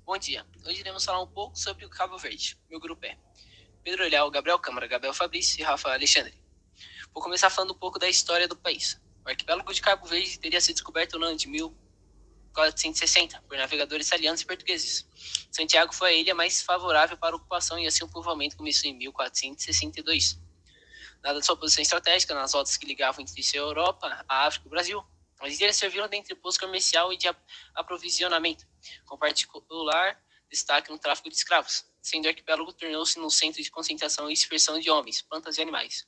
Bom dia, hoje iremos falar um pouco sobre o Cabo Verde. Meu grupo é Pedro Leal, Gabriel Câmara, Gabriel Fabrício e Rafa Alexandre. Vou começar falando um pouco da história do país. O arquipélago de Cabo Verde teria sido descoberto no ano de 1460 por navegadores italianos e portugueses. Santiago foi a ilha mais favorável para a ocupação e assim o povoamento começou em 1462. Dada sua posição estratégica nas rotas que ligavam entre a Europa, a África e o Brasil, as ilhas serviram de entreposto comercial e de aprovisionamento, com particular destaque no tráfico de escravos, sendo o arquipélago tornou-se um centro de concentração e dispersão de homens, plantas e animais.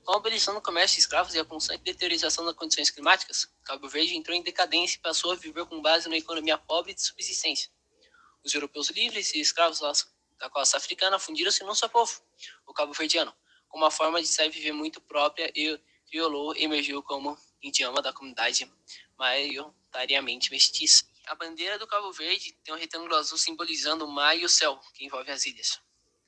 Com a abolição do comércio de escravos e a constante deterioração das condições climáticas, Cabo Verde entrou em decadência e passou a viver com base numa economia pobre de subsistência. Os europeus livres e escravos da costa africana fundiram-se num só povo, o cabo-verdiano, com uma forma de se viver muito própria e crioulo emergiu como idioma da comunidade maioritariamente mestiça. A bandeira do Cabo Verde tem um retângulo azul simbolizando o mar e o céu, que envolve as ilhas.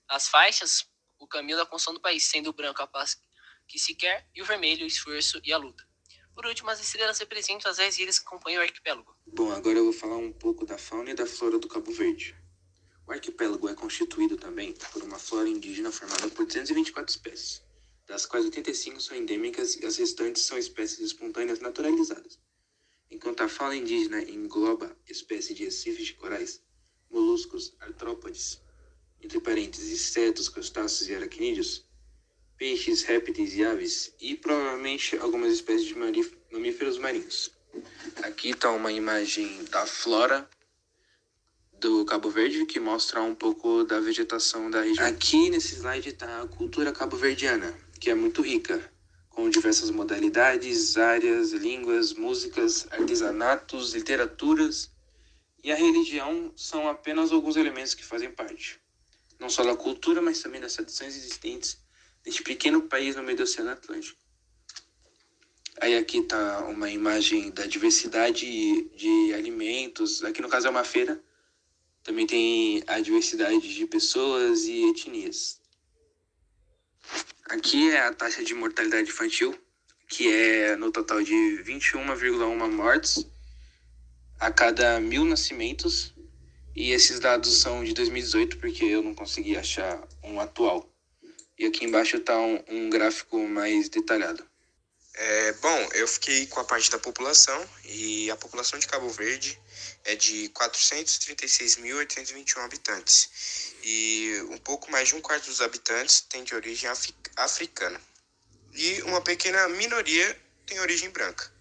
As faixas, o caminho da construção do país, sendo o branco a paz que se quer e o vermelho o esforço e a luta. Por último, as estrelas representam as 10 ilhas que compõem o arquipélago. Bom, agora eu vou falar um pouco da fauna e da flora do Cabo Verde. O arquipélago é constituído também por uma flora indígena formada por 224 espécies, das quais 85 são endêmicas e as restantes são espécies espontâneas naturalizadas. Enquanto a fauna indígena engloba espécies de recifes de corais, moluscos, artrópodes, entre parênteses, insetos, crustáceos e aracnídeos, peixes, répteis e aves, e provavelmente algumas espécies de mamíferos marinhos. Aqui está uma imagem da flora do Cabo Verde, que mostra um pouco da vegetação da região. Aqui nesse slide está a cultura cabo-verdiana, que é muito rica, com diversas modalidades, áreas, línguas, músicas, artesanatos, literaturas, e a religião são apenas alguns elementos que fazem parte, não só da cultura, mas também das tradições existentes neste pequeno país no meio do Oceano Atlântico. Aí aqui está uma imagem da diversidade de alimentos, aqui no caso é uma feira, também tem a diversidade de pessoas e etnias. Aqui é a taxa de mortalidade infantil, que é no total de 21,1 mortes a cada 1.000 nascimentos. E esses dados são de 2018, porque eu não consegui achar um atual. E aqui embaixo está um gráfico mais detalhado. Bom, eu fiquei com a parte da população, e a população de Cabo Verde é de 436.821 habitantes, e um pouco mais de um quarto dos habitantes tem de origem africana, e uma pequena minoria tem origem branca.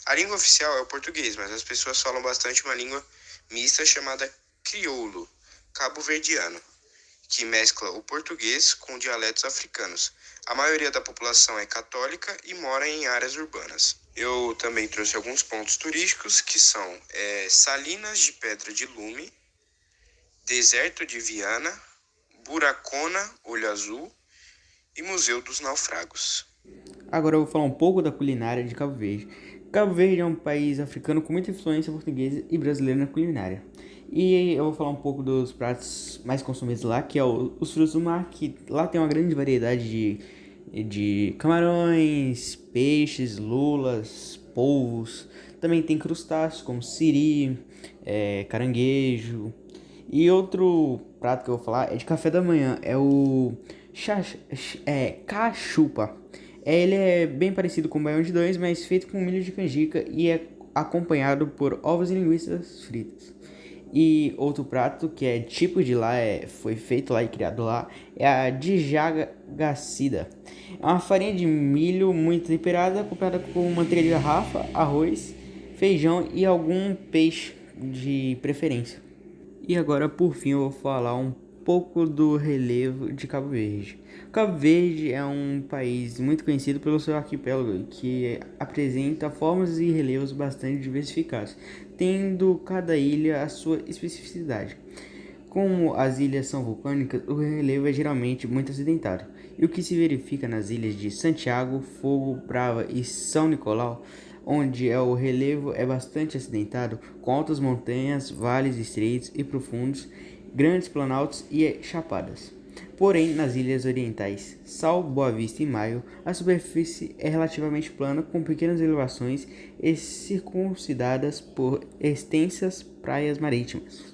A língua oficial é o português, mas as pessoas falam bastante uma língua mista chamada crioulo, cabo-verdiano, que mescla o português com dialetos africanos. A maioria da população é católica e mora em áreas urbanas. Eu também trouxe alguns pontos turísticos, que são Salinas de Pedra de Lume, Deserto de Viana, Buracona, Olho Azul e Museu dos Naufragos. Agora eu vou falar um pouco da culinária de Cabo Verde. Cabo Verde é um país africano com muita influência portuguesa e brasileira na culinária. E eu vou falar um pouco dos pratos mais consumidos lá, que é os frutos do mar, que lá tem uma grande variedade de camarões, peixes, lulas, polvos. Também tem crustáceos como siri, caranguejo. E outro prato que eu vou falar é de café da manhã, é o cachupa. Ele é bem parecido com o baião de dois, mas feito com milho de canjica e é acompanhado por ovos e linguiças fritas. E outro prato que é tipo de lá, foi feito lá e criado lá, é a dijagacida. É uma farinha de milho muito temperada, acompanhada com manteiga de garrafa, arroz, feijão e algum peixe de preferência. E agora, por fim, eu vou falar um pouco do relevo de Cabo Verde. Cabo Verde é um país muito conhecido pelo seu arquipélago, que apresenta formas e relevos bastante diversificados, tendo cada ilha a sua especificidade. Como as ilhas são vulcânicas, o relevo é geralmente muito acidentado, e o que se verifica nas ilhas de Santiago, Fogo, Brava e São Nicolau, onde o relevo é bastante acidentado, com altas montanhas, vales estreitos e profundos, grandes planaltos e chapadas. Porém, nas ilhas orientais, Sal, Boa Vista e Maio, a superfície é relativamente plana, com pequenas elevações e circuncidadas por extensas praias marítimas.